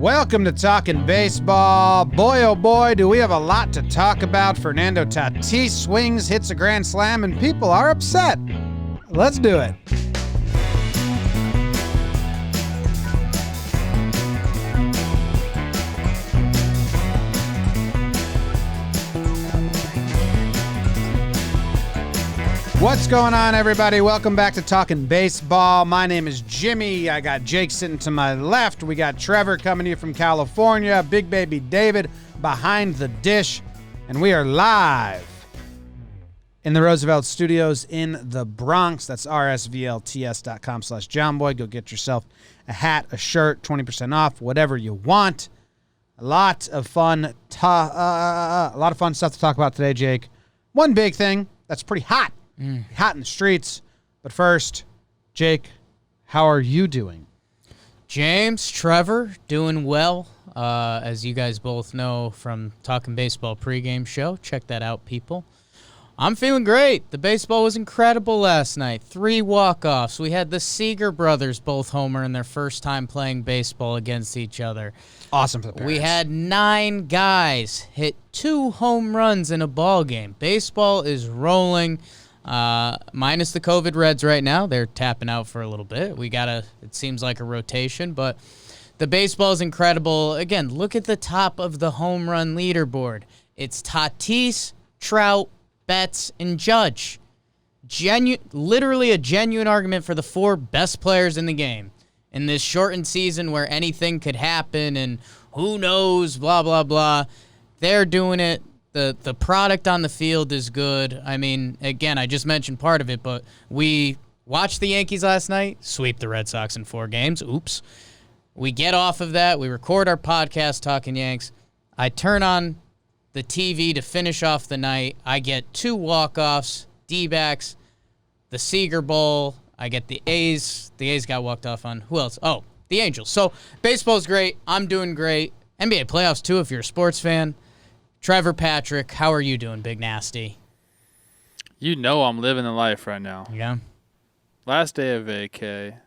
Welcome to Talkin' Baseball. Boy, oh boy, do we have a lot to talk about. Fernando Tatis swings, hits a grand slam, and people are upset. Let's do it. What's going on, everybody? Welcome back to Talkin' Baseball. My name is Jimmy. I got Jake sitting to my left. We got Trevor coming to you from California. Big baby David behind the dish. And we are live in the Roosevelt Studios in the Bronx. That's rsvlts.com/Jomboy. Go get yourself a hat, a shirt, 20% off, whatever you want. A lot of fun stuff to talk about today, Jake. One big thing that's pretty hot. Hot in the streets. But first, Jake, how are you doing? James, Trevor, doing well. As you guys both know from Talkin' Baseball pregame show. Check that out, people. I'm feeling great. The baseball was incredible last night. 3 walk-offs. We had the Seager brothers both homer in their first time playing baseball against each other. Awesome for the parents. We had 9 guys hit 2 home runs in a ball game. Baseball is rolling. Minus the COVID Reds right now. They're tapping out for a little bit. It seems like a rotation, but the baseball is incredible. Again, look at the top of the home run leaderboard. It's Tatis, Trout, Betts, and Judge. Literally a genuine argument for the 4 best players in the game. In this shortened season where anything could happen and who knows, blah, blah, blah. They're doing it. The product on the field is good. I mean, again, I just mentioned part of it, but we watched the Yankees last night, sweep the Red Sox in 4 games. Oops. We get off of that. We record our podcast, Talkin' Yanks. I turn on the TV to finish off the night. I get 2 walk-offs, D-backs, the Seager Bowl. I get the A's. The A's got walked off on. Who else? Oh, the Angels. So baseball's great. I'm doing great. NBA playoffs, too, if you're a sports fan. Trevor, Patrick, how are you doing, Big Nasty? You know I'm living the life right now. Yeah. Last day of vacay.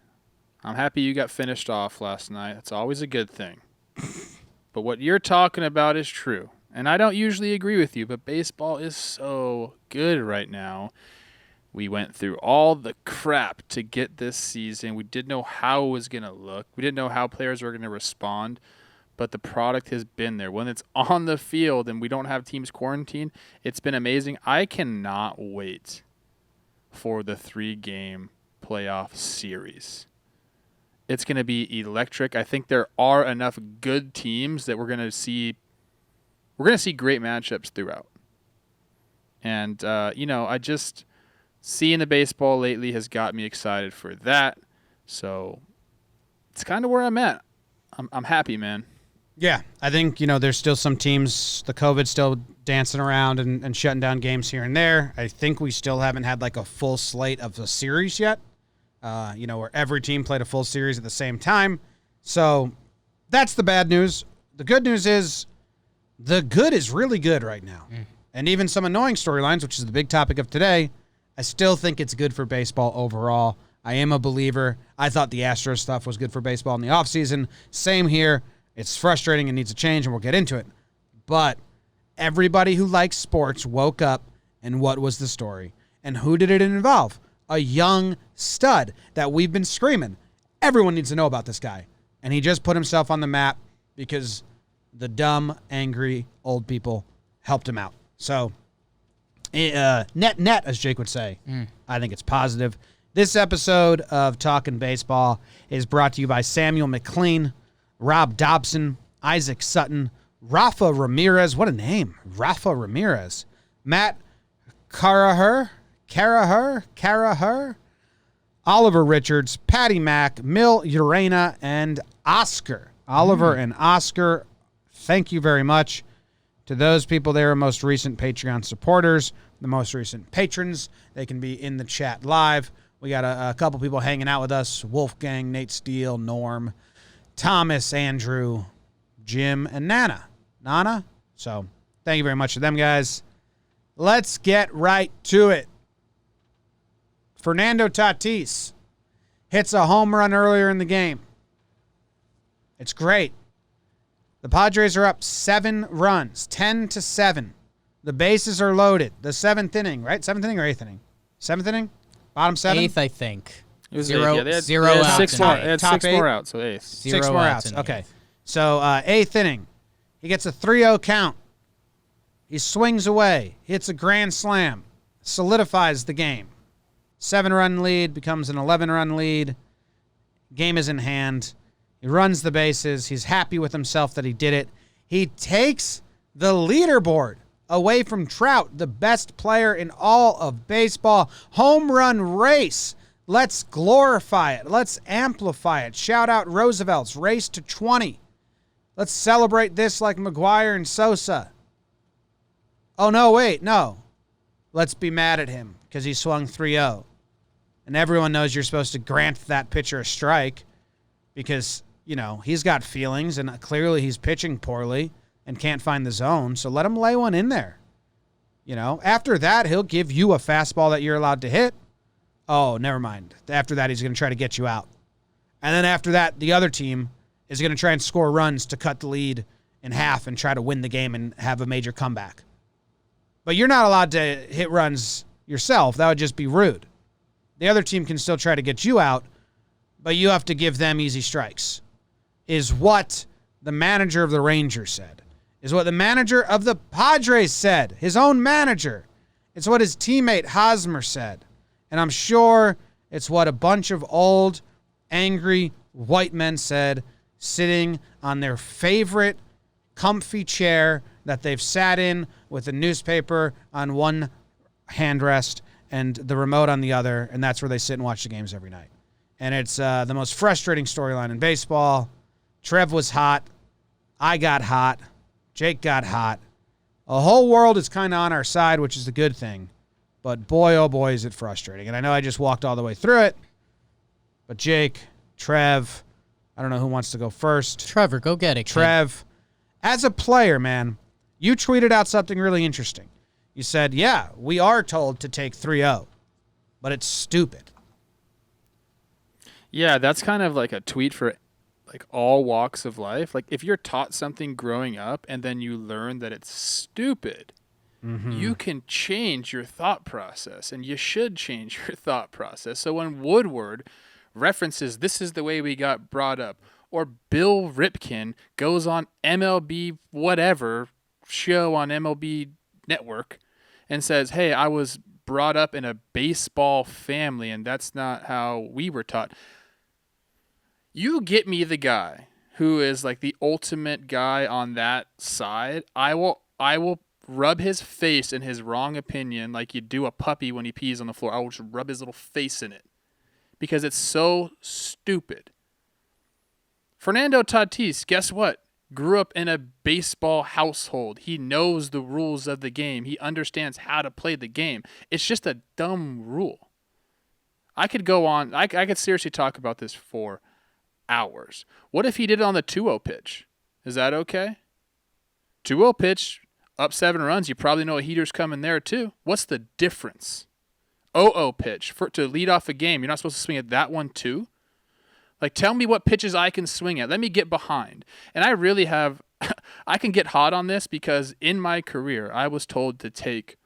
I'm happy you got finished off last night. That's always a good thing. But what you're talking about is true. And I don't usually agree with you, but baseball is so good right now. We went through all the crap to get this season. We didn't know how it was going to look. We didn't know how players were going to respond. But the product has been there. When it's on the field and we don't have teams quarantined, it's been amazing. I cannot wait for the 3-game playoff series. It's going to be electric. I think there are enough good teams that we're going to see great matchups throughout. And, I just seeing the baseball lately has got me excited for that. So it's kind of where I'm at. I'm happy, man. Yeah, I think, there's still some teams, the COVID's still dancing around and shutting down games here and there. I think we still haven't had like a full slate of a series yet, where every team played a full series at the same time. So that's the bad news. The good news is the good is really good right now. And even some annoying storylines, which is the big topic of today, I still think it's good for baseball overall. I am a believer. I thought the Astros stuff was good for baseball in the offseason. Same here. It's frustrating and needs a change, and we'll get into it. But everybody who likes sports woke up, and what was the story? And who did it involve? A young stud that we've been screaming. Everyone needs to know about this guy. And he just put himself on the map because the dumb, angry old people helped him out. So, net, as Jake would say, I think it's positive. This episode of Talkin' Baseball is brought to you by Samuel McLean, Rob Dobson, Isaac Sutton, Rafa Ramirez. What a name. Rafa Ramirez. Matt Caraher, Oliver Richards, Patty Mack, Mil Urena, and Oscar. Oliver and Oscar, thank you very much to those people there, most recent Patreon supporters, the most recent patrons. They can be in the chat live. We got a couple people hanging out with us, Wolfgang, Nate Steele, Norm, Thomas, Andrew, Jim, and Nana. So thank you very much to them, guys. Let's get right to it. Fernando Tatis hits a home run earlier in the game. It's great. The Padres are up 7 runs, 10-7. The bases are loaded. The 7th inning, right? 7th inning or 8th inning? 7th inning? Bottom 7? 8th, I think. It was Zero- eighth. Yeah, they had, zero they had outs six in more. eighth. They had Top 6 more eight? outs, so eighth. 6 more outs. in the Okay. 8th. So 8th inning. He gets a 3-0 count. He swings away, hits a grand slam, solidifies the game. 7-run lead becomes an 11-run lead. Game is in hand. He runs the bases. He's happy with himself that he did it. He takes the leaderboard away from Trout, the best player in all of baseball. Home run race. Let's glorify it. Let's amplify it. Shout out Roosevelt's race to 20. Let's celebrate this like McGuire and Sosa. Oh, no, wait, no. Let's be mad at him because he swung 3-0. And everyone knows you're supposed to grant that pitcher a strike because, he's got feelings and clearly he's pitching poorly and can't find the zone. So let him lay one in there. After that, he'll give you a fastball that you're allowed to hit. Oh, never mind. After that, he's going to try to get you out. And then after that, the other team is going to try and score runs to cut the lead in half and try to win the game and have a major comeback. But you're not allowed to hit runs yourself. That would just be rude. The other team can still try to get you out, but you have to give them easy strikes, is what the manager of the Rangers said, is what the manager of the Padres said, his own manager. It's what his teammate Hosmer said. And I'm sure it's what a bunch of old, angry white men said, sitting on their favorite comfy chair that they've sat in with a newspaper on one handrest and the remote on the other, and that's where they sit and watch the games every night. And it's the most frustrating storyline in baseball. Trev was hot. I got hot. Jake got hot. The whole world is kind of on our side, which is a good thing. But boy, oh boy, is it frustrating. And I know I just walked all the way through it. But Jake, Trev, I don't know who wants to go first. Trevor, go get it, kid. Trev, as a player, man, you tweeted out something really interesting. You said, yeah, we are told to take 3-0, but it's stupid. Yeah, that's kind of like a tweet for all walks of life. Like if you're taught something growing up and then you learn that it's stupid, you can change your thought process, and you should change your thought process. So when Woodward references this is the way we got brought up, or Bill Ripken goes on MLB whatever show on MLB Network and says, hey, I was brought up in a baseball family and that's not how we were taught. You get me the guy who is like the ultimate guy on that side. I will rub his face in his wrong opinion like you do a puppy when he pees on the floor. I will just rub his little face in it because it's so stupid. Fernando Tatis, guess what? Grew up in a baseball household. He knows the rules of the game. He understands how to play the game. It's just a dumb rule. I could go on. I could seriously talk about this for hours. What if he did it on the 2-0 pitch? Is that okay? 2-0 pitch, up 7 runs. You probably know a heater's coming there too. What's the difference? 0-0 pitch to lead off a game. You're not supposed to swing at that one too? Like, tell me what pitches I can swing at. Let me get behind. And I really have – I can get hot on this because in my career, I was told to take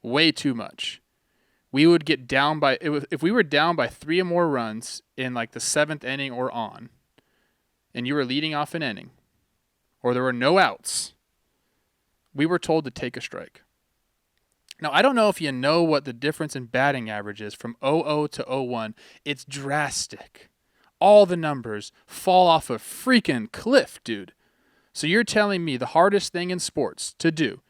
way too much. We would get down by – if we were down by 3 or more runs in, like, the 7th inning or on, and you were leading off an inning, or there were no outs, we were told to take a strike. Now, I don't know if you know what the difference in batting average is from 0-0 to 0-1. It's drastic. All the numbers fall off a freaking cliff, dude. So you're telling me the hardest thing in sports to do,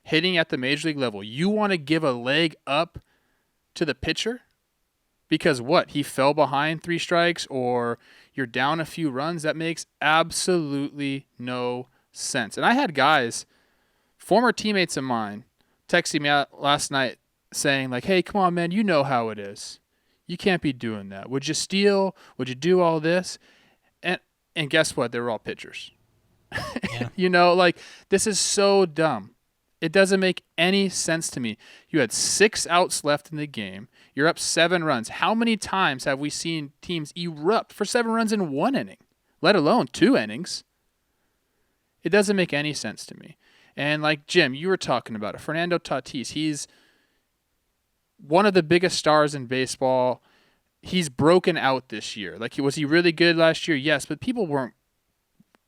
hitting at the major league level, you want to give a leg up to the pitcher? Because what? He fell behind 3 strikes or you're down a few runs? That makes absolutely no sense. And I had guys, former teammates of mine, texting me out last night saying like, hey, come on, man, you know how it is. You can't be doing that. Would you steal? Would you do all this? And guess what? They were all pitchers. Yeah. This is so dumb. It doesn't make any sense to me. You had 6 outs left in the game. You're up 7 runs. How many times have we seen teams erupt for 7 runs in 1 inning, let alone 2 innings? It doesn't make any sense to me. And like Jim, you were talking about it. Fernando Tatis, he's one of the biggest stars in baseball. He's broken out this year. Like, was he really good last year? Yes, but people weren't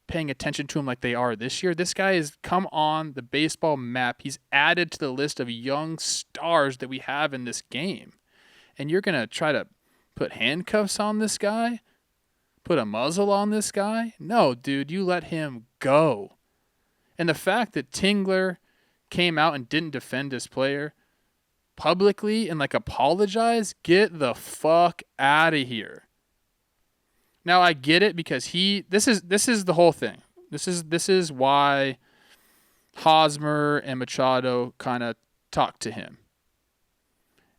paying attention to him like they are this year. This guy has come on the baseball map. He's added to the list of young stars that we have in this game. And you're going to try to put handcuffs on this guy? Put a muzzle on this guy? No, dude, you let him go. And the fact that Tingler came out and didn't defend his player publicly and like apologize, get the fuck out of here. Now I get it because this is the whole thing. This is why Hosmer and Machado kind of talk to him.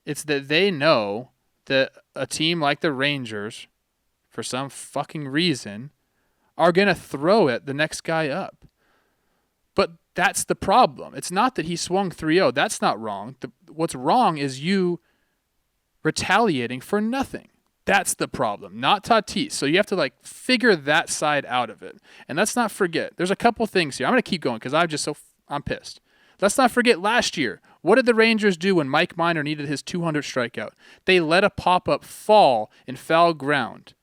It's that they know that a team like the Rangers, for some fucking reason, are going to throw at the next guy up. But that's the problem. It's not that he swung 3-0. That's not wrong. What's wrong is you retaliating for nothing. That's the problem, not Tatis. So you have to figure that side out of it. And let's not forget, there's a couple things here. I'm going to keep going because I'm pissed. Let's not forget last year. What did the Rangers do when Mike Minor needed his 200th strikeout? They let a pop-up fall in foul ground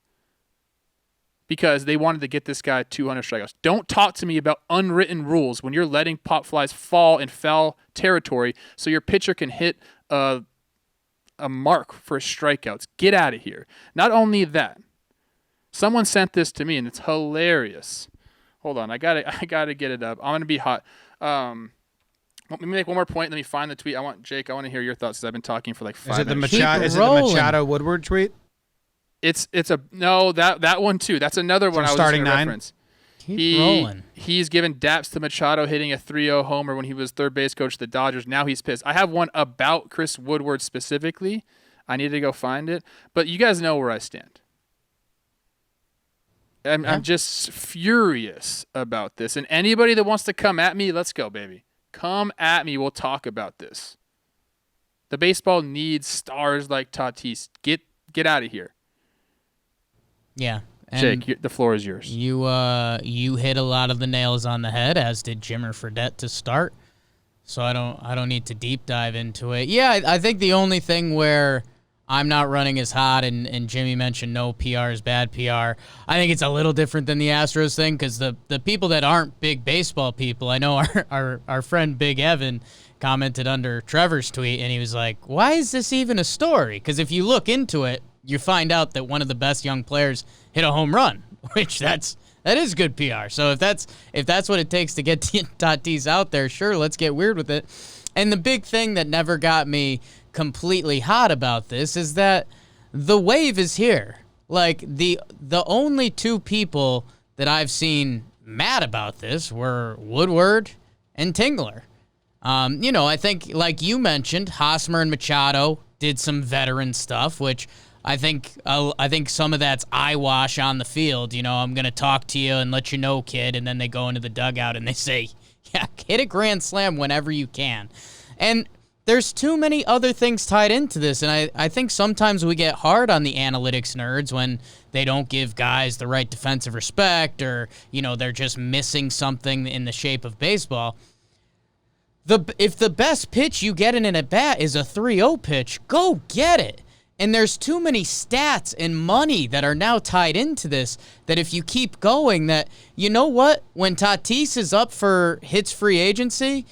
because they wanted to get this guy 200 strikeouts. Don't talk to me about unwritten rules when you're letting pop flies fall in foul territory so your pitcher can hit a mark for strikeouts. Get out of here. Not only that, someone sent this to me and it's hilarious. Hold on, I gotta get it up. I'm gonna be hot. Let me make one more point. Let me find the tweet. I want to hear your thoughts because I've been talking for 5 minutes. Is it the Machado Woodward tweet? That one too. That's another one I was starting going to nine. reference. Keep rolling. He's given daps to Machado hitting a 3-0 homer when he was third base coach of the Dodgers. Now he's pissed. I have one about Chris Woodward specifically. I need to go find it. But you guys know where I stand. I'm just furious about this. And anybody that wants to come at me, let's go, baby. Come at me. We'll talk about this. The baseball needs stars like Tatis. Get out of here. Yeah. Jake, the floor is yours. You hit a lot of the nails on the head, as did Jimmer Fredette to start. So I don't need to deep dive into it. Yeah, I think the only thing where I'm not running as hot, and Jimmy mentioned no PR is bad PR. I think it's a little different than the Astros thing because the people that aren't big baseball people, I know our friend Big Evan commented under Trevor's tweet, and he was like, why is this even a story? Because if you look into it, you find out that one of the best young players hit a home run, which that is good PR. So if that's what it takes to get Tatis out there, sure, let's get weird with it. And the big thing that never got me completely hot about this is that the wave is here. The only two people that I've seen mad about this were Woodward and Tingler. I think, like you mentioned, Hosmer and Machado did some veteran stuff, which I think some of that's eyewash on the field. I'm going to talk to you and let you know, kid, and then they go into the dugout and they say, yeah, hit a grand slam whenever you can. And there's too many other things tied into this, and I think sometimes we get hard on the analytics nerds when they don't give guys the right defensive respect or, they're just missing something in the shape of baseball. If the best pitch you get in an at-bat is a 3-0 pitch, go get it. And there's too many stats and money that are now tied into this that if you keep going that, you know what, when Tatis is up for hits free agency,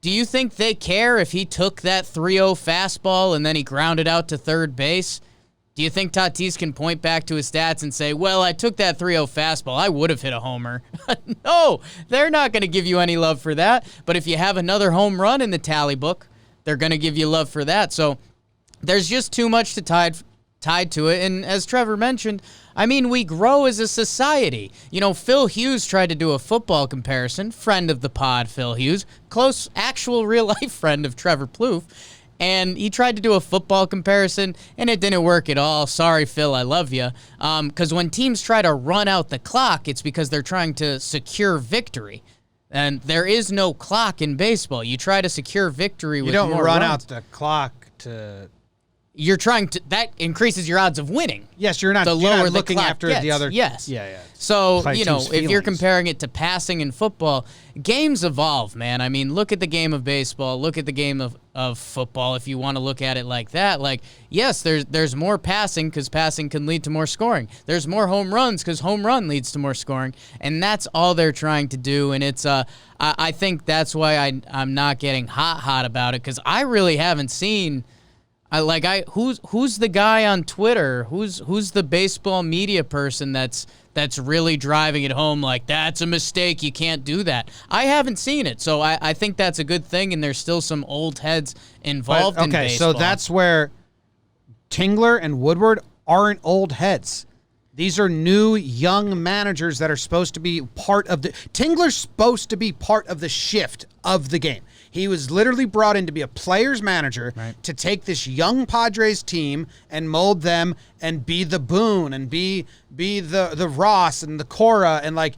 do you think they care if he took that 3-0 fastball and then he grounded out to third base? Do you think Tatis can point back to his stats and say, well, I took that 3-0 fastball, I would have hit a homer? No, they're not going to give you any love for that. But if you have another home run in the tally book, they're going to give you love for that. So there's just too much to tied to it. And as Trevor mentioned, we grow as a society. Phil Hughes tried to do a football comparison. Friend of the pod, Phil Hughes. Close, actual real-life friend of Trevor Plouffe. And he tried to do a football comparison, and it didn't work at all. Sorry, Phil, I love you. Because when teams try to run out the clock, it's because they're trying to secure victory. And there is no clock in baseball. You try to secure victory with more runs. You don't run out the clock to that increases your odds of winning. Yes, you're not looking after the other. Yes. Yeah. So, Play if team's you're feelings. comparing it to passing in football, games evolve, man. I mean, look at the game of baseball, look at the game of football if you want to look at it like that. Like, yes, there's more passing because passing can lead to more scoring. There's more home runs because home run leads to more scoring. And that's all they're trying to do. And it's I think that's why I'm not getting hot about it, because I really haven't seen who's the guy on Twitter? Who's the baseball media person that's really driving it home like that's a mistake, you can't do that? I haven't seen it, so I think that's a good thing, and there's still some old heads involved in baseball. Okay, so that's where Tingler and Woodward aren't old heads. These are new young managers that are supposed to be part of the Tingler's supposed to be part of the shift of the game. He was literally brought in to be a player's manager to take this young Padres team and mold them and be the Boone and be the Ross and the Cora and like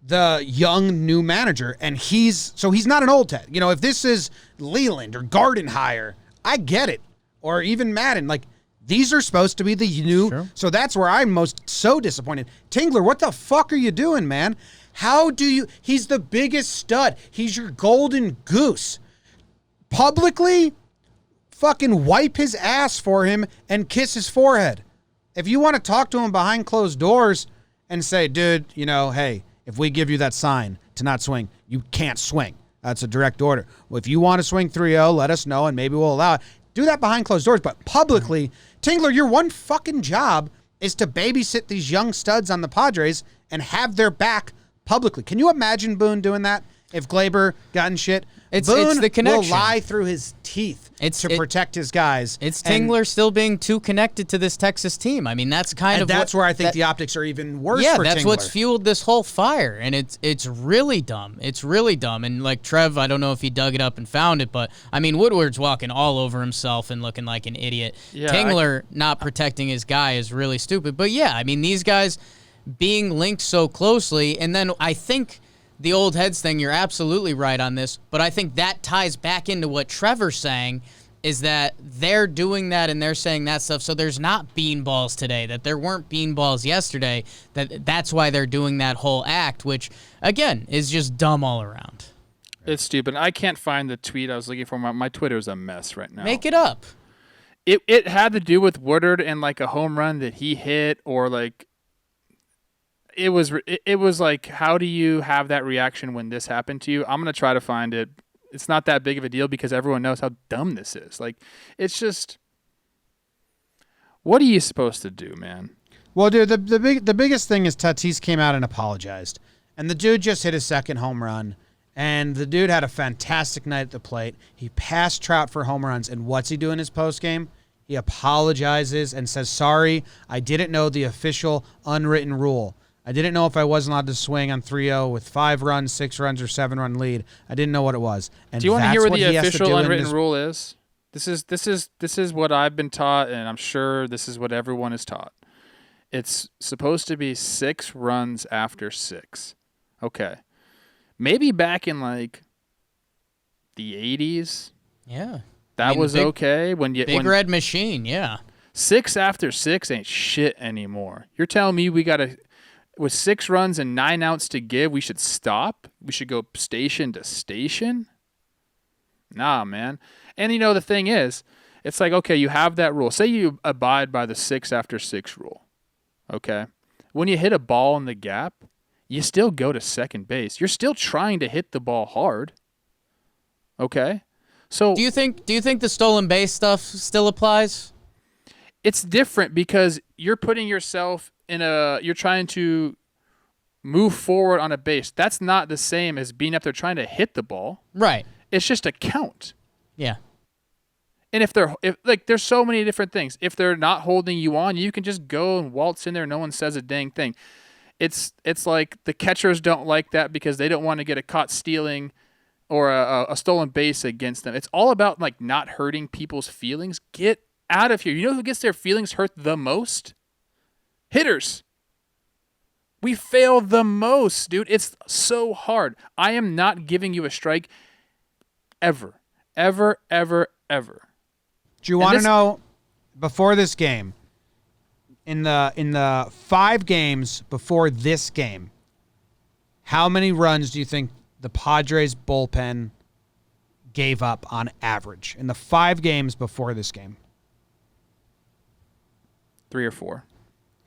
the young new manager. And he's not an old head. If this is Leland or Gardenhire, I get it. Or even Madden, like these are supposed to be the new. Sure. So that's where I'm so disappointed. Tingler, what the fuck are you doing, man? He's the biggest stud. He's your golden goose. Publicly, fucking wipe his ass for him and kiss his forehead. If you want to talk to him behind closed doors and say, dude, hey, if we give you that sign to not swing, you can't swing. That's a direct order. Well, if you want to swing 3-0, let us know and maybe we'll allow it. Do that behind closed doors, but publicly, Tingler, your one fucking job is to babysit these young studs on the Padres and have their back publicly. Can you imagine Boone doing that if Glaber got in shit? Boone it's the connection. Will lie through his teeth to protect his guys. It's Tingler still being too connected to this Texas team. I mean, that's where I think the optics are even worse. Yeah, for that's Tingler. What's fueled this whole fire, and it's really dumb. It's really dumb. And like Trev, I don't know if he dug it up and found it, but I mean, Woodward's walking all over himself and looking like an idiot. Yeah, Tingler not protecting his guy is really stupid. But yeah, I mean, these guys being linked so closely, and then I think the old heads thing, you're absolutely right on this, but I think that ties back into what Trevor's saying, is that they're doing that and they're saying that stuff, so there's not beanballs today, that there weren't beanballs yesterday, that's why they're doing that whole act, which, again, is just dumb all around. It's stupid. I can't find the tweet I was looking for. My Twitter's a mess right now. Make it up. It had to do with Woodard and like a home run that he hit, or like it was like, how do you have that reaction when this happened to you? I'm going to try to find it. It's not that big of a deal because everyone knows how dumb this is. Like, it's just, what are you supposed to do, man? Well, dude, the biggest thing is Tatis came out and apologized. And the dude just hit his second home run. And the dude had a fantastic night at the plate. He passed Trout for home runs. And what's he do in his postgame? He apologizes and says, sorry, I didn't know the official unwritten rule. I didn't know if I wasn't allowed to swing on 3-0 with 5 runs, 6 runs, or 7-run lead. I didn't know what it was. And do you want to hear what the official unwritten this rule is? This is what I've been taught, and I'm sure this is what everyone is taught. It's supposed to be 6 runs after 6. Okay. Maybe back in like the 80s. Yeah. That was okay when Red Machine, yeah. 6 after 6 ain't shit anymore. You're telling me with 6 runs and 9 outs to give, we should stop? We should go station to station? Nah, man. And the thing is, it's like, okay, you have that rule. Say you abide by the 6 after 6 rule. Okay? When you hit a ball in the gap, you still go to second base. You're still trying to hit the ball hard. Okay? So do you think the stolen base stuff still applies? It's different because you're putting yourself you're trying to move forward on a base. That's not the same as being up there trying to hit the ball. Right. It's just a count. Yeah. And if there's so many different things. If they're not holding you on, you can just go and waltz in there. No one says a dang thing. It's like the catchers don't like that because they don't want to get a caught stealing or a stolen base against them. It's all about like not hurting people's feelings. Get out of here. You know who gets their feelings hurt the most? Hitters. We fail the most, dude. It's so hard. I am not giving you a strike ever. Ever, ever, ever. Do you want to know before this game, in the 5 games before this game, how many runs do you think the Padres bullpen gave up on average in the 5 games before this game? 3 or 4.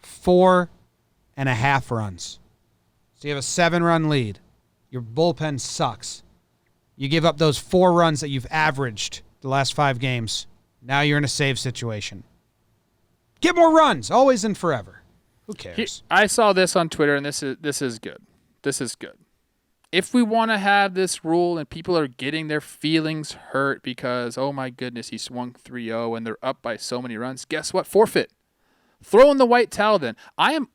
4.5 runs. So you have a 7-run lead. Your bullpen sucks. You give up those 4 runs that you've averaged the last 5 games. Now you're in a save situation. Get more runs, always and forever. Who cares? I saw this on Twitter, and this is good. This is good. If we want to have this rule and people are getting their feelings hurt because, oh my goodness, he swung 3-0 and they're up by so many runs, guess what? Forfeit. Throw in the white towel then.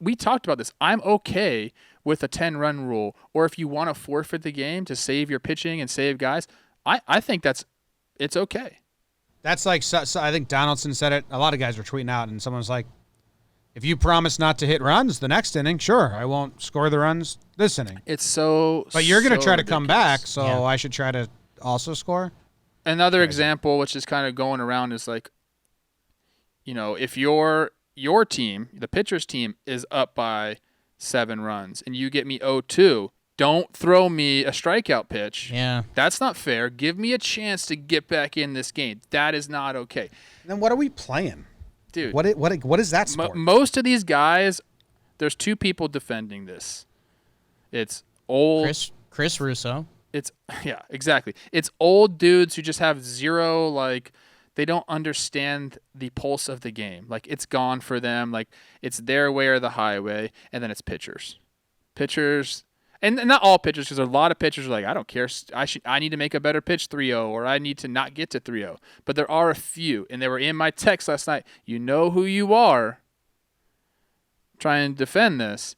We talked about this. I'm okay with a 10-run rule, or if you want to forfeit the game to save your pitching and save guys, I think it's okay. That's like, so I think Donaldson said it. A lot of guys were tweeting out, and someone's like, if you promise not to hit runs the next inning, sure, I won't score the runs this inning. It's so But you're going to try to come ridiculous. back, so I should try to also score? Another example, which is kind of going around, is like, if your team, the pitcher's team, is up by 7 runs and you get me 0-2, don't throw me a strikeout pitch. Yeah. That's not fair. Give me a chance to get back in this game. That is not okay. Then what are we playing? Dude. What is that sport? Most of these guys, there's 2 people defending this. It's old Chris Russo. Yeah, exactly. It's old dudes who just have zero, they don't understand the pulse of the game. Like, it's gone for them. Like, it's their way or the highway. And then it's pitchers. And not all pitchers, because a lot of pitchers are like, I don't care. I need to make a better pitch 3-0, or I need to not get to 3-0. But there are a few, and they were in my text last night. You know who you are. Trying to defend this.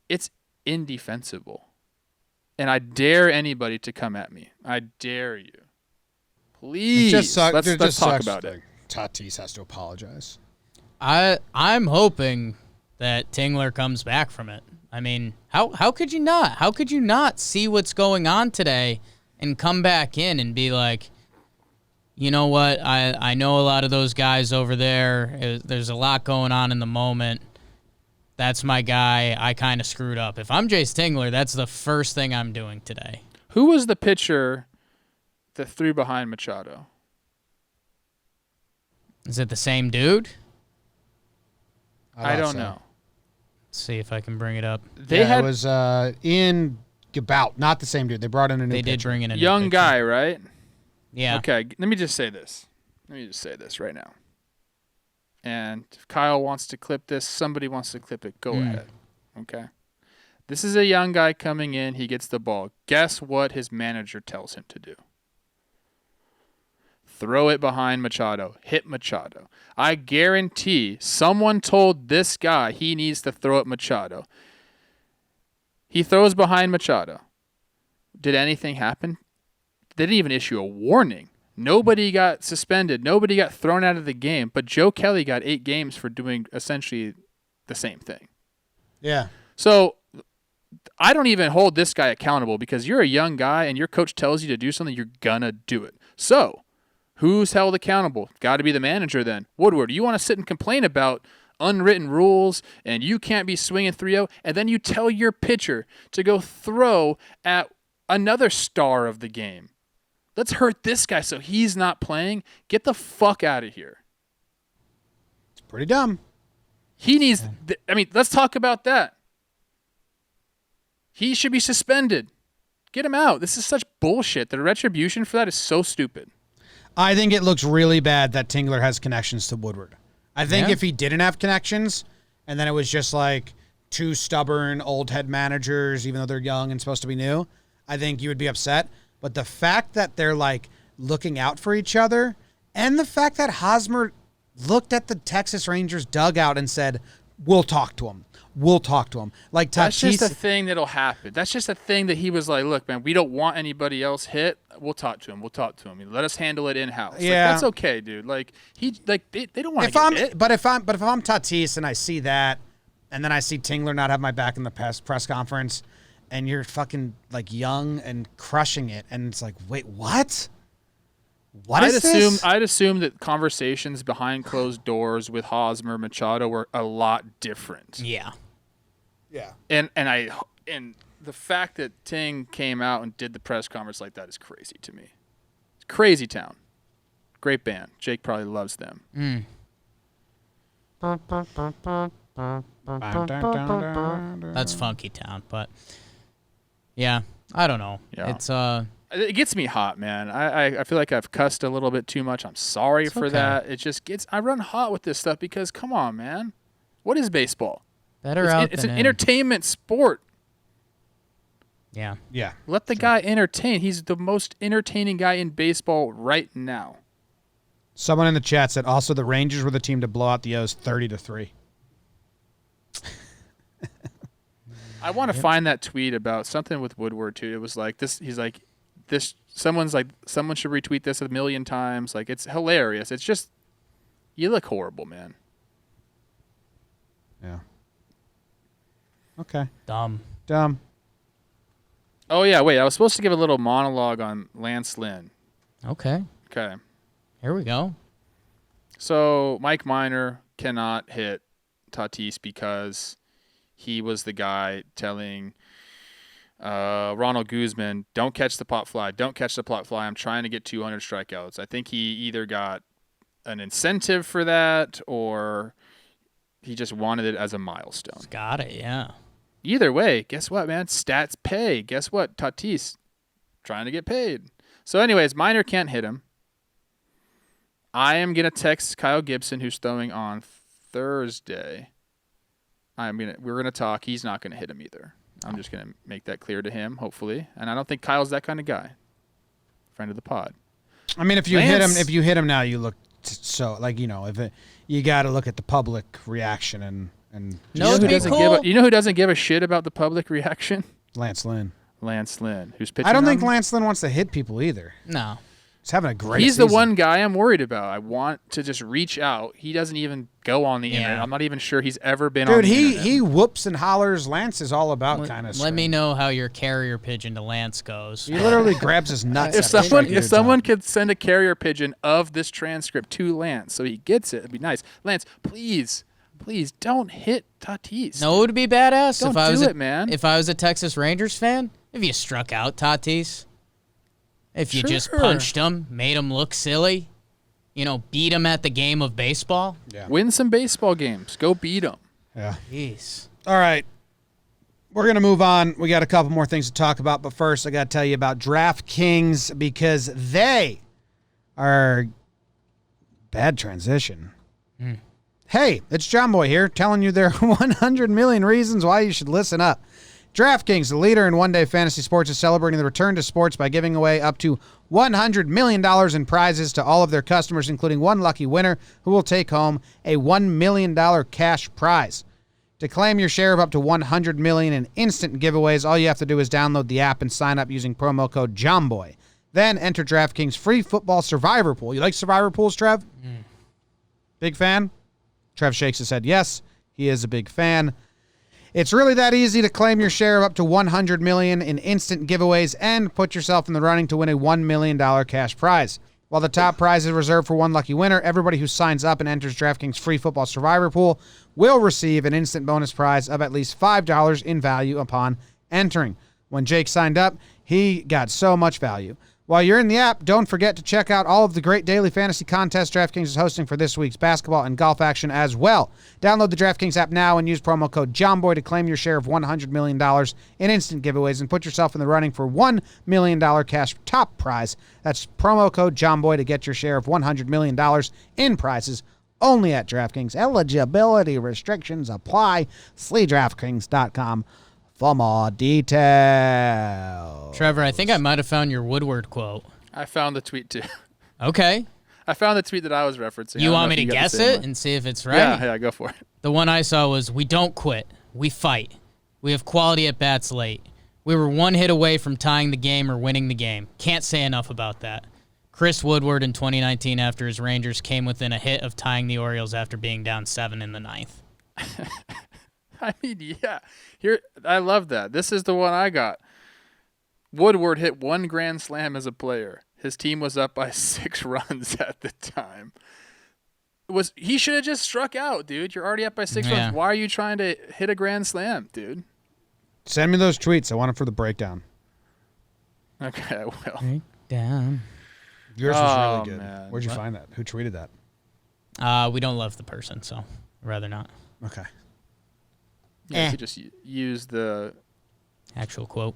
It's indefensible. And I dare anybody to come at me. I dare you. Please, let's talk about it. Tatis has to apologize. I'm hoping that Tingler comes back from it. I mean, how could you not? How could you not see what's going on today and come back in and be like, you know what? I know a lot of those guys over there. There's a lot going on in the moment. That's my guy. I kind of screwed up. If I'm Jace Tingler, that's the first thing I'm doing today. Who was the pitcher that threw behind Machado? Is it the same dude? I don't know. Let's see if I can bring it up. It was Ian Gabout, not the same dude. They brought in a new pitcher. They did bring in a young new guy, right? Yeah. Okay, let me just say this. Right now. And if Kyle wants to clip this, somebody wants to clip it, go ahead. Okay? This is a young guy coming in. He gets the ball. Guess what his manager tells him to do? Throw it behind Machado. Hit Machado. I guarantee someone told this guy he needs to throw at Machado. He throws behind Machado. Did anything happen? They didn't even issue a warning. Nobody got suspended. Nobody got thrown out of the game. But Joe Kelly got 8 games for doing essentially the same thing. Yeah. So I don't even hold this guy accountable, because you're a young guy and your coach tells you to do something, you're going to do it. So who's held accountable? Got to be the manager then. Woodward, you want to sit and complain about unwritten rules and you can't be swinging 3-0, and then you tell your pitcher to go throw at another star of the game. Let's hurt this guy so he's not playing. Get the fuck out of here. It's pretty dumb. He needs... let's talk about that. He should be suspended. Get him out. This is such bullshit. The retribution for that is so stupid. I think it looks really bad that Tingler has connections to Woodward. I think if he didn't have connections, and then it was just like 2 stubborn old head managers, even though they're young and supposed to be new, I think you would be upset. But the fact that they're like looking out for each other, and the fact that Hosmer looked at the Texas Rangers dugout and said, we'll talk to him. We'll talk to him. Like, that's just a thing that'll happen. That's just a thing that he was like, look, man, we don't want anybody else hit. We'll talk to him. Let us handle it in-house. Yeah. Like, that's okay, dude. Like, they don't want to get hit. But if I'm Tatis and I see that, and then I see Tingler not have my back in the press conference, and you're fucking like young and crushing it, and it's like, wait, what? What is this? I'd assume that conversations behind closed doors with Hosmer, Machado were a lot different. Yeah. Yeah. And the fact that Ting came out and did the press conference like that is crazy to me. It's Crazy Town. Great band. Jake probably loves them. That's Funky Town, but yeah, I don't know. Yeah. It's It gets me hot, man. I feel like I've cussed a little bit too much. I'm sorry for that. It just gets. I run hot with this stuff because come on, man. What is baseball? better It's an entertainment sport. Yeah. Yeah. Let the guy entertain. He's the most entertaining guy in baseball right now. Someone in the chat said also the Rangers were the team to blow out the O's 30-3. I want to find that tweet about something with Woodward too. It was like this. He's like this. Someone should retweet this 1 million times. Like it's hilarious. It's just you look horrible, man. Yeah. Okay. Dumb. Oh yeah, wait. I was supposed to give a little monologue on Lance Lynn. Okay. Okay. Here we go. So Mike Minor cannot hit Tatis because he was the guy telling Ronald Guzman, don't catch the pop fly. Don't catch the pop fly. I'm trying to get 200 strikeouts. I think he either got an incentive for that or he just wanted it as a milestone. He's got it, yeah. Either way, guess what, man? Stats pay. Guess what? Tatis trying to get paid. So anyways, Minor can't hit him. I am going to text Kyle Gibson, who's throwing on Thursday. We're going to talk. He's not going to hit him either. I'm just going to make that clear to him, hopefully. And I don't think Kyle's that kind of guy. Friend of the pod. I mean, if you hit him now, you look so like you got to look at the public reaction and. You know who doesn't give a shit about the public reaction? Lance Lynn, who's pitching. I don't think Lance Lynn wants to hit people either. No. He's having a great He's season. the one guy I'm worried about. I want to just reach out. He doesn't even go on the internet. I'm not even sure he's ever been on the internet. He whoops and hollers. Lance is all about kind of. Let me know how your carrier pigeon to Lance goes. He literally grabs his nuts. If someone could send a carrier pigeon of this transcript to Lance so he gets it, it'd be nice. Lance, please don't hit Tatis. No, it would be badass don't if I was do it, man. If I was a Texas Rangers fan, if you struck out Tatis. If you just punched him, made him look silly, beat him at the game of baseball. Yeah. Win some baseball games. Go beat them. Yeah. Jeez. All right. We're going to move on. We got a couple more things to talk about, but first I got to tell you about DraftKings because they are bad transition. Hey, it's Jomboy here telling you there are 100 million reasons why you should listen up. DraftKings, the leader in one-day fantasy sports, is celebrating the return to sports by giving away up to $100 million in prizes to all of their customers, including one lucky winner who will take home a $1 million cash prize. To claim your share of up to $100 million in instant giveaways, all you have to do is download the app and sign up using promo code JOMBOY. Then enter DraftKings free football survivor pool. You like survivor pools, Trev? Big fan? Trev shakes his head yes. He is a big fan. It's really that easy to claim your share of up to $100 million in instant giveaways and put yourself in the running to win a $1 million cash prize. While the top prize is reserved for one lucky winner, everybody who signs up and enters DraftKings free football survivor pool will receive an instant bonus prize of at least $5 in value upon entering. When Jake signed up, he got so much value. While you're in the app, don't forget to check out all of the great daily fantasy contests DraftKings is hosting for this week's basketball and golf action as well. Download the DraftKings app now and use promo code JOMBOY to claim your share of $100 million in instant giveaways and put yourself in the running for $1 million cash top prize. That's promo code JOMBOY to get your share of $100 million in prizes only at DraftKings. Eligibility restrictions apply. See DraftKings.com for more details. Trevor, I think I might have found your Woodward quote. I found the tweet too. Okay. I found the tweet that I was referencing. You want me to guess it and see if it's right? Yeah, go for it. The one I saw was, we don't quit. We fight. We have quality at bats late. We were one hit away from tying the game or winning the game. Can't say enough about that. Chris Woodward in 2019 after his Rangers came within a hit of tying the Orioles after being down 7 in the 9th. I mean, yeah. I love that. This is the one I got. Woodward hit one grand slam as a player. His team was up by 6 runs at the time. He should have just struck out, dude. You're already up by 6 runs. Why are you trying to hit a grand slam, dude? Send me those tweets. I want them for the breakdown. Okay, I will. Breakdown. Yours was really good. Man. Where'd you find that? Who tweeted that? We don't love the person, so I'd rather not. Okay. Yeah, you just use the actual quote.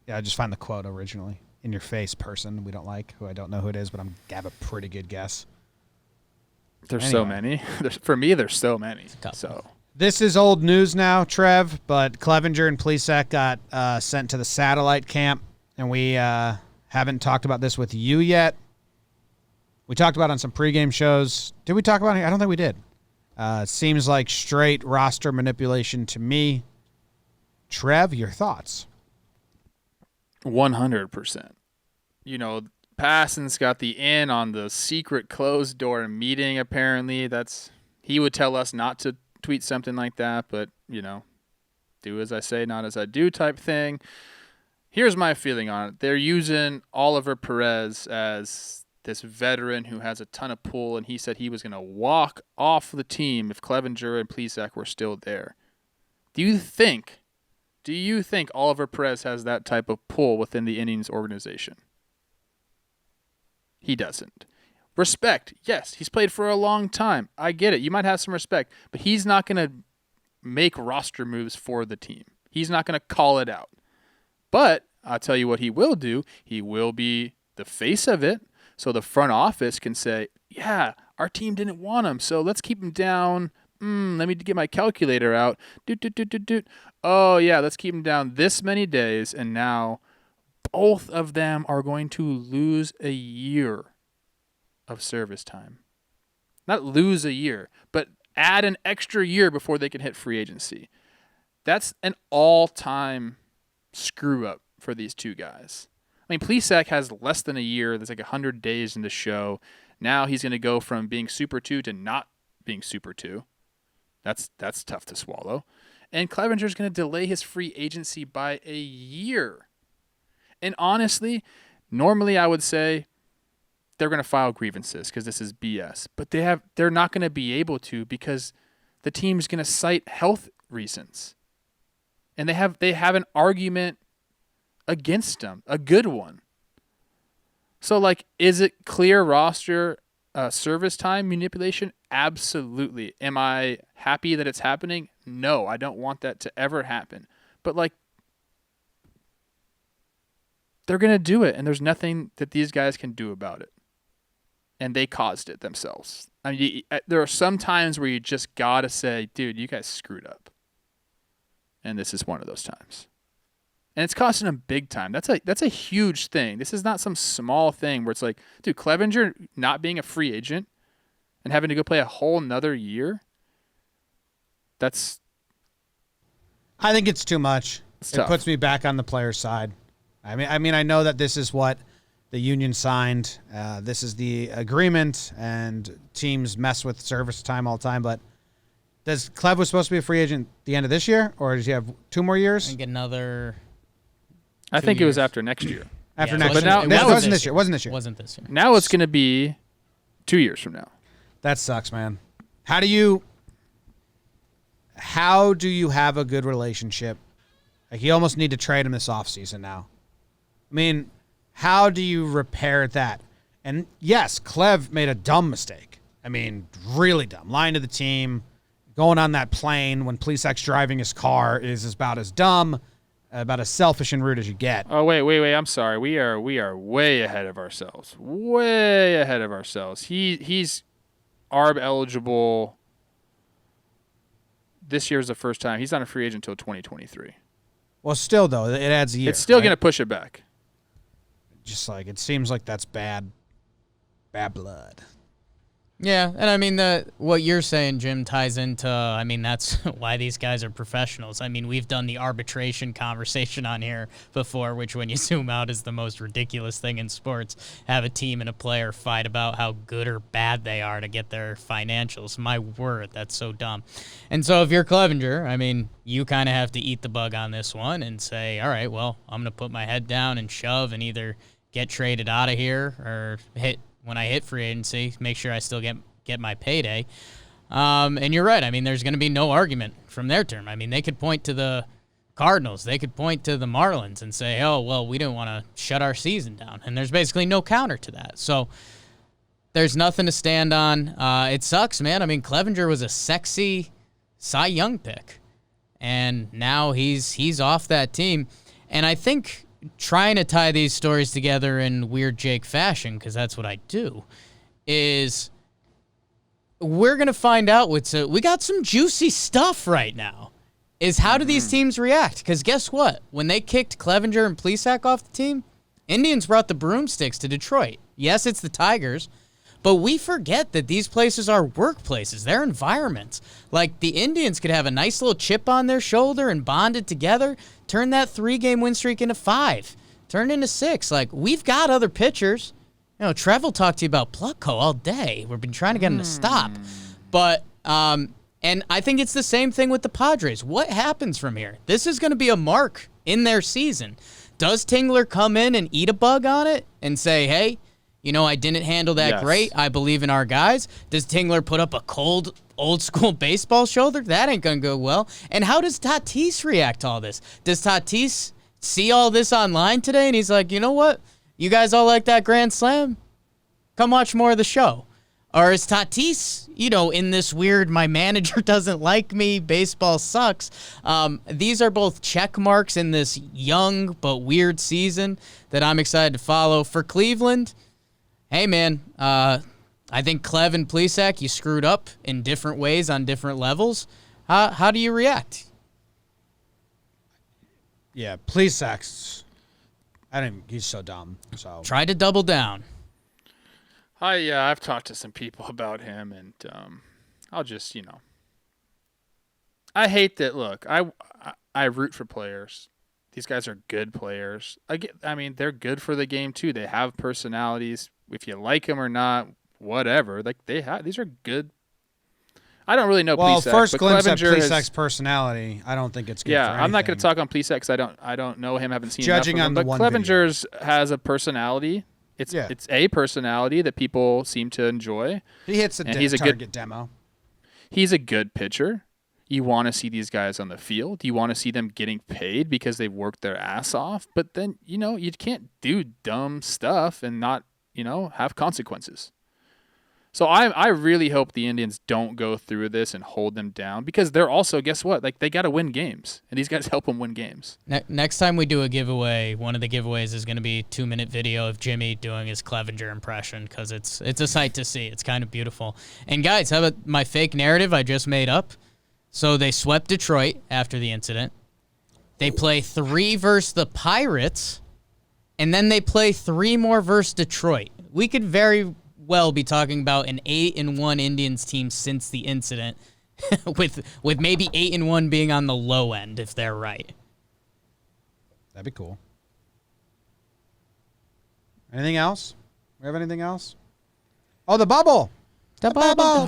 Yeah, I just find the quote originally. In your face person we don't like, who I don't know who it is, but I have a pretty good guess. There's so many. For me, there's so many. So this is old news now, Trev, but Clevenger and Plesac got sent to the satellite camp, and we haven't talked about this with you yet. We talked about it on some pregame shows. Did we talk about it? I don't think we did. It seems like straight roster manipulation to me. Trev, your thoughts? 100%. You know, Passon's got the in on the secret closed door meeting, apparently. He would tell us not to tweet something like that, but, you know, do as I say, not as I do type thing. Here's my feeling on it. They're using Oliver Perez as this veteran who has a ton of pull, and he said he was going to walk off the team if Clevinger and Plesac were still there. Do you think Oliver Perez has that type of pull within the innings organization? He doesn't. Respect, yes, he's played for a long time. I get it. You might have some respect, but he's not going to make roster moves for the team. He's not going to call it out. But I'll tell you what he will do. He will be the face of it, so the front office can say, yeah, our team didn't want him, so let's keep him down. Let me get my calculator out. Oh, yeah, let's keep him down this many days, and now both of them are going to lose a year of service time. Not lose a year, but add an extra year before they can hit free agency. That's an all-time screw-up for these two guys. I mean, Plesac has less than a year. There's like 100 days in the show. Now he's going to go from being Super 2 to not being Super 2. That's tough to swallow. And Clevenger's going to delay his free agency by a year. And honestly, normally I would say they're going to file grievances because this is BS. But they're not going to be able to because the team's going to cite health reasons. And they have an argument against them, a good one. So, like, is it clear roster service time manipulation? Absolutely. Am I happy that it's happening? No, I don't want that to ever happen. But, like, they're going to do it, and there's nothing that these guys can do about it. And they caused it themselves. I mean, there are some times where you just got to say, dude, you guys screwed up. And this is one of those times. And it's costing them big time. That's a huge thing. This is not some small thing where it's like, dude, Clevinger not being a free agent and having to go play a whole nother year. I think it's too much. It puts me back on the player's side. I mean, I know that this is what the union signed. This is the agreement, and teams mess with service time all the time. But does Clev was supposed to be a free agent at the end of this year, or does he have 2 more years? I think another. I think it was after next year. After next but year. now It wasn't this year. It wasn't this year. Wasn't this year. Now it's going to be 2 years from now. That sucks, man. How do you have a good relationship? Like, you almost need to trade him this offseason now. I mean, how do you repair that? And yes, Clev made a dumb mistake. I mean, really dumb. Lying to the team, going on that plane when Plesac's driving his car is about as dumb, about as selfish and rude as you get. Oh, wait. I'm sorry. We are way ahead of ourselves. Way ahead of ourselves. He's ARB eligible. This year's the first time. He's not a free agent until 2023. Well, still, though, it adds a year. It's still right? going to push it back. Just like, it seems like that's bad blood. Yeah, and I mean, what you're saying, Jim, ties into, I mean, that's why these guys are professionals. I mean, we've done the arbitration conversation on here before, which when you zoom out is the most ridiculous thing in sports. Have a team and a player fight about how good or bad they are to get their financials. My word, that's so dumb. And so if you're Clevinger, I mean, you kind of have to eat the bug on this one and say, all right, well, I'm going to put my head down and shove and either get traded out of here or when I hit free agency, make sure I still get my payday. And you're right. I mean, there's going to be no argument from their term. I mean, they could point to the Cardinals. They could point to the Marlins and say, oh, well, we didn't want to shut our season down. And there's basically no counter to that. So there's nothing to stand on. It sucks, man. I mean, Clevinger was a sexy Cy Young pick. And now he's off that team. And I think trying to tie these stories together in weird Jake fashion, because that's what I do, is we're going to find out we got some juicy stuff right now, is how do these teams react? Because guess what? When they kicked Clevenger and Plesac off the team, Indians brought the broomsticks to Detroit. Yes, it's the Tigers, but we forget that these places are workplaces. They're environments. Like, the Indians could have a nice little chip on their shoulder and bond it together, turn that 3-game win streak into 5, turn it into 6. Like, we've got other pitchers. You know, Trev will talk to you about Plutko all day. We've been trying to get him to stop. But, and I think it's the same thing with the Padres. What happens from here? This is going to be a mark in their season. Does Tingler come in and eat a bug on it and say, hey, you know, I didn't handle that great. I believe in our guys. Does Tingler put up a cold, old-school baseball shoulder? That ain't going to go well. And how does Tatis react to all this? Does Tatis see all this online today and he's like, you know what? You guys all like that Grand Slam? Come watch more of the show. Or is Tatis, you know, in this weird, my manager doesn't like me, baseball sucks? These are both check marks in this young but weird season that I'm excited to follow. For Cleveland, hey, man, I think Clev and Plesac, you screwed up in different ways on different levels. How do you react? Yeah, Plesac's... he's so dumb. So try to double down. I've talked to some people about him, and I'll just, you know, I hate that. Look, I root for players. These guys are good players. I mean, they're good for the game too. They have personalities. If you like them or not, whatever. Like these are good. I don't really know. Well, Plesac, first glimpse at Clevinger Plesac's personality, I don't think it's good. Yeah, for I'm not going anything. to talk on Plesac because I don't know him. Haven't seen Judging enough on of the him. But one Clevenger's has a personality. It's a personality that people seem to enjoy. He hits a target demo. He's a good pitcher. You want to see these guys on the field. You want to see them getting paid because they've worked their ass off. But then, you know, you can't do dumb stuff and not, you know, have consequences. So I really hope the Indians don't go through this and hold them down because they're also, guess what? Like, they got to win games, and these guys help them win games. Next time we do a giveaway, one of the giveaways is going to be a 2-minute video of Jimmy doing his Clevinger impression because it's a sight to see. It's kind of beautiful. And guys, how about my fake narrative I just made up? So they swept Detroit after the incident. They play 3 versus the Pirates, and then they play 3 more versus Detroit. We could very well be talking about an 8-1 Indians team since the incident, with maybe 8-1 being on the low end if they're right. That'd be cool. Anything else? We have anything else? Oh, the bubble. The bubble.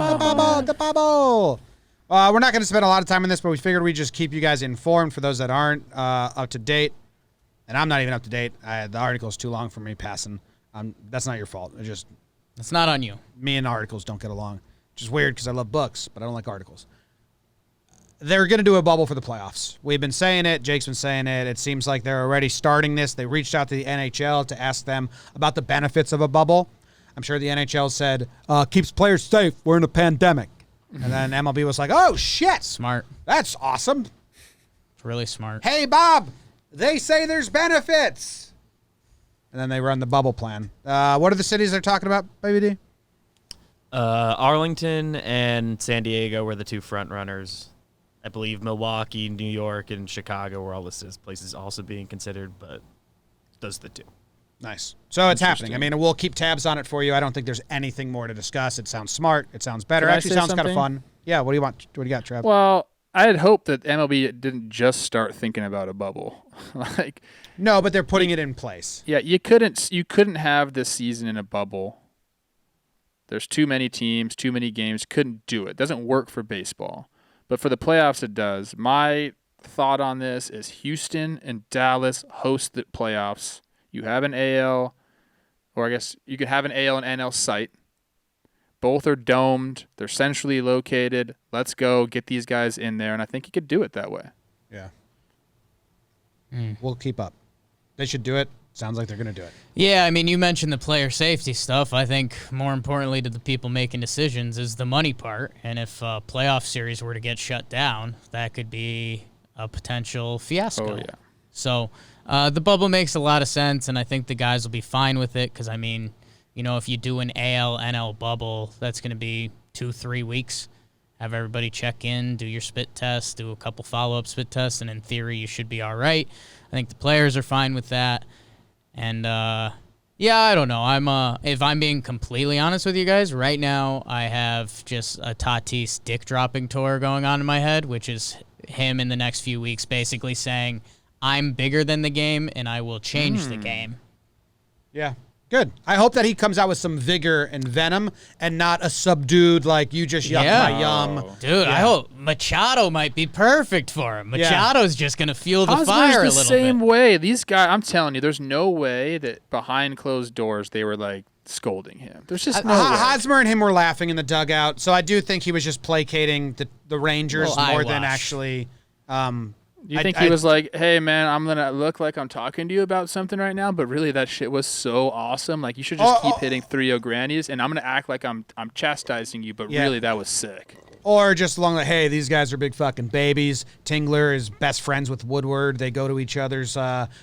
We're not going to spend a lot of time on this, but we figured we'd just keep you guys informed for those that aren't up to date. And I'm not even up to date. The article's too long for me passing. That's not your fault. It's not on you. Me and articles don't get along. Which is weird because I love books, but I don't like articles. They're going to do a bubble for the playoffs. We've been saying it. Jake's been saying it. It seems like they're already starting this. They reached out to the NHL to ask them about the benefits of a bubble. I'm sure the NHL said, keeps players safe. We're in a pandemic. And then MLB was like, oh, shit. Smart. That's awesome. It's really smart. Hey, Bob, they say there's benefits. And then they run the bubble plan. What are the cities they're talking about, Baby D? Arlington and San Diego were the 2 front runners. I believe Milwaukee, New York, and Chicago were all listed as places also being considered, but those are the 2. Nice. So it's happening. I mean, we'll keep tabs on it for you. I don't think there's anything more to discuss. It sounds smart. It sounds better. Can I Actually say sounds kind of something? fun. Yeah, what do you want? What do you got, Trev? Well, I had hoped that MLB didn't just start thinking about a bubble. No, but they're putting it in place. Yeah, you couldn't have this season in a bubble. There's too many teams, too many games. Couldn't do it. Doesn't work for baseball. But for the playoffs, it does. My thought on this is Houston and Dallas host the playoffs. You have an AL or I guess you could have an AL and NL site. Both are domed. They're centrally located. Let's go get these guys in there, and I think you could do it that way. Yeah. We'll keep up. They should do it. Sounds like they're going to do it. Yeah, I mean, you mentioned the player safety stuff. I think more importantly to the people making decisions is the money part. And if a playoff series were to get shut down, that could be a potential fiasco. Oh, yeah. So the bubble makes a lot of sense, and I think the guys will be fine with it because, I mean, you know, if you do an AL, NL bubble, that's going to be 2-3 weeks. Have everybody check in, do your spit test, do a couple follow-up spit tests, and in theory you should be all right. I think the players are fine with that. And, yeah, I don't know. If I'm being completely honest with you guys, right now I have just a Tatis dick-dropping tour going on in my head, which is him in the next few weeks basically saying, I'm bigger than the game, and I will change the game. Yeah. Good. I hope that he comes out with some vigor and venom and not a subdued, like, you just yucked my yum. Dude, I hope Machado might be perfect for him. Machado's just going to fuel the fire a little bit. Same way. These guys, I'm telling you, there's no way that behind closed doors they were, like, scolding him. There's just no way. Hosmer and him were laughing in the dugout, so I do think he was just placating the Rangers more than actually... You think he was like, hey, man, I'm going to look like I'm talking to you about something right now, but really that shit was so awesome. Like, you should just keep hitting 3-0 grannies, and I'm going to act like I'm chastising you, but really that was sick. Or just along the, hey, these guys are big fucking babies. Tingler is best friends with Woodward. They go to each other's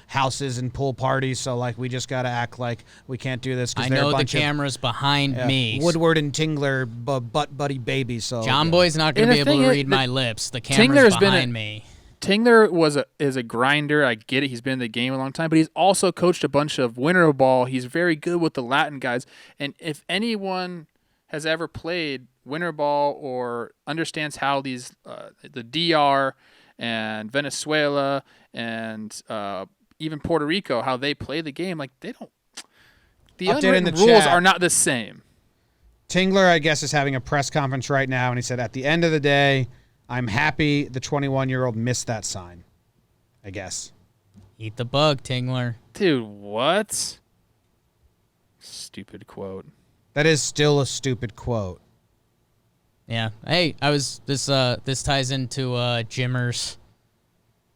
houses and pool parties, so, like, we just got to act like we can't do this. I know the camera's behind me. Woodward and Tingler, butt buddy babies. So Jomboy's not going to be able to read my lips. The camera's behind me. Tingler is a grinder. I get it. He's been in the game a long time, but he's also coached a bunch of winter ball. He's very good with the Latin guys. And if anyone has ever played winter ball or understands how these the DR and Venezuela and even Puerto Rico, how they play the game, like they don't. The unwritten rules are not the same. Tingler, I guess, is having a press conference right now, and he said, at the end of the day, I'm happy the 21-year-old missed that sign, I guess. Eat the bug, Tingler. Dude, what? Stupid quote. That is still a stupid quote. Yeah. Hey, this ties into Jimmer's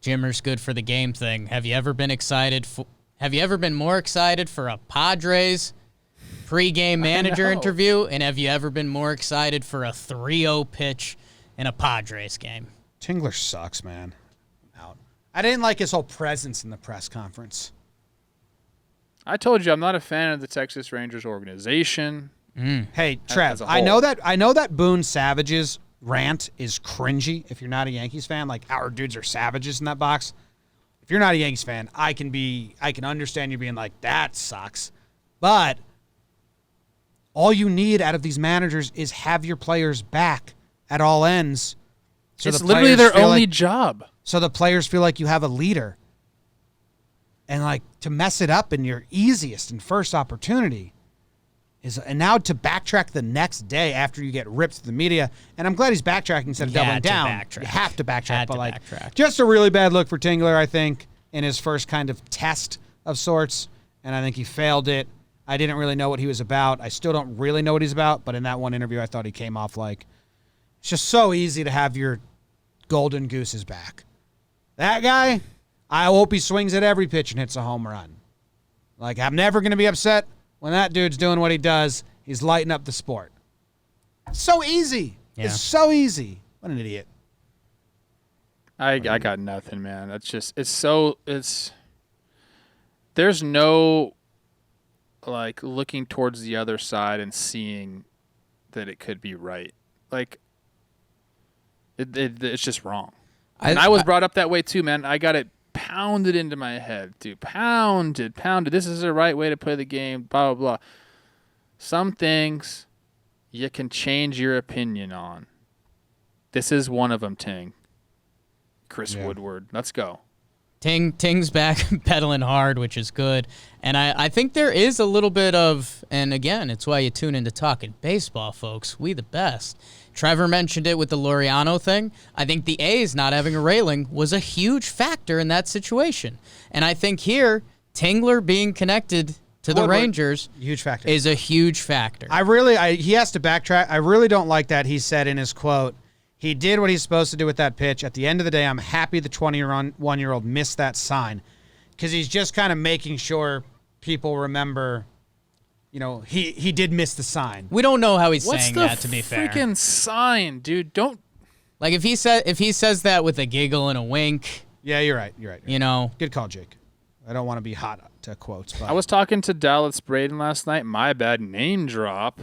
good for the game thing. Have you ever been more excited for a Padres pregame manager interview? And have you ever been more excited for a 3-0 pitch in a Padres game? Tingler sucks, man. Out. I didn't like his whole presence in the press conference. I told you I'm not a fan of the Texas Rangers organization. Hey, Trev, I know that Boone Savage's rant is cringy if you're not a Yankees fan. Like, our dudes are savages in that box. If you're not a Yankees fan, I can understand you being like, that sucks. But all you need out of these managers is have your players back at all ends. So it's literally their only job. So the players feel like you have a leader. And, like, to mess it up in your easiest and first opportunity and now to backtrack the next day after you get ripped to the media. And I'm glad he's backtracking instead of doubling down. You have to backtrack. Just a really bad look for Tingler, I think, in his first kind of test of sorts. And I think he failed it. I didn't really know what he was about. I still don't really know what he's about. But in that one interview, I thought he came off like, it's just so easy to have your golden gooses back. That guy, I hope he swings at every pitch and hits a home run. Like, I'm never going to be upset when that dude's doing what he does. He's lighting up the sport. It's so easy. Yeah. It's so easy. What an idiot. I got nothing, man. That's just, there's no, like, looking towards the other side and seeing that it could be right. Like, it's just wrong. I was brought up that way too, man. I got it pounded into my head, dude. Pounded. This is the right way to play the game, blah, blah, blah. Some things you can change your opinion on. This is one of them, Ting. Chris Woodward. Let's go. Ting's back pedaling hard, which is good. And I think there is a little bit of, and again, it's why you tune into Talkin' Baseball, folks. We the best. Trevor mentioned it with the Laureano thing. I think the A's not having a railing was a huge factor in that situation. And I think here, Tingler being connected to the Woodward, Rangers huge factor. is a huge factor. He has to backtrack. I really don't like that he said in his quote, he did what he's supposed to do with that pitch. At the end of the day, I'm happy the 21-year-old missed that sign, because he's just kind of making sure people remember, he did miss the sign. We don't know how he's What's saying the that, to be fair. freaking sign, dude? Don't. Like, if he says that with a giggle and a wink, Yeah, you're right. Good call, Jake. I don't want to be hot to quotes, but I was talking to Dallas Braden last night. My bad, name drop.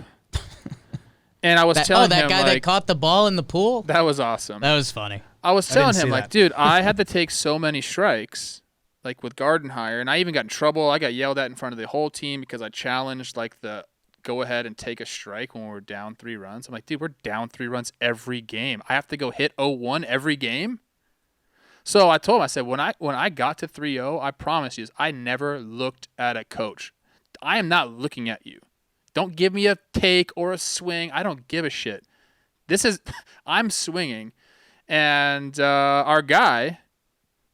And I was telling that him, guy that caught the ball in the pool? that was awesome. That was funny. I was telling didn't him, see like, that. dude, I had to take so many strikes, like with Gardenhire, and I even got in trouble. I got yelled at in front of the whole team because I challenged, like, the go ahead and take a strike when we're down 3 runs. I'm like, dude, we're down 3 runs every game. I have to go hit 0-1 every game? So I told him, I said, when I got to 3-0, I promise you, I never looked at a coach. I am not looking at you. Don't give me a take or a swing. I don't give a shit. I'm swinging. And our guy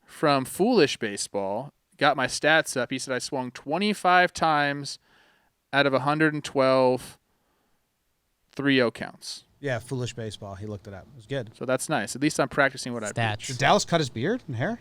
from Foolish Baseball got my stats up. He said I swung 25 times out of 112 3-0 counts. yeah, foolish baseball. He looked it up. It was good. So that's nice. At least I'm practicing what I Stats. preach. Did Dallas cut his beard and hair?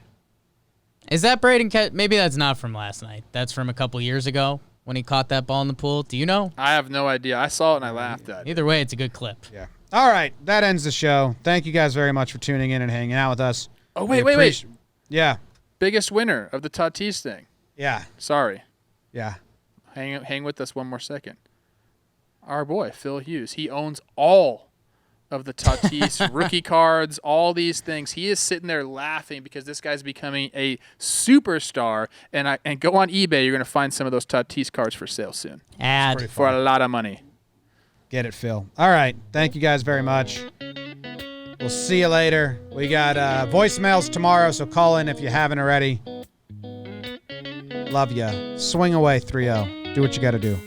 Is that Braden? Maybe that's not from last night. That's from a couple years ago when he caught that ball in the pool. Do you know? I have no idea. I saw it and I laughed at it. Either way, it's a good clip. Yeah. All right, that ends the show. Thank you guys very much for tuning in and hanging out with us. Oh, We wait. appreci- Yeah, Biggest winner of the Tatis thing. yeah, Sorry. yeah. Hang with us one more second. Our boy, Phil Hughes. He owns all of the Tatis rookie cards, all these things. He is sitting there laughing because this guy's becoming a superstar. And go on eBay, you're going to find some of those Tatis cards for sale soon Ad. for a lot of money. Get it, Phil. All right, thank you guys very much. We'll see you later. We got voicemails tomorrow, so call in if you haven't already. Love ya. Swing away 3-0. Do what you got to do.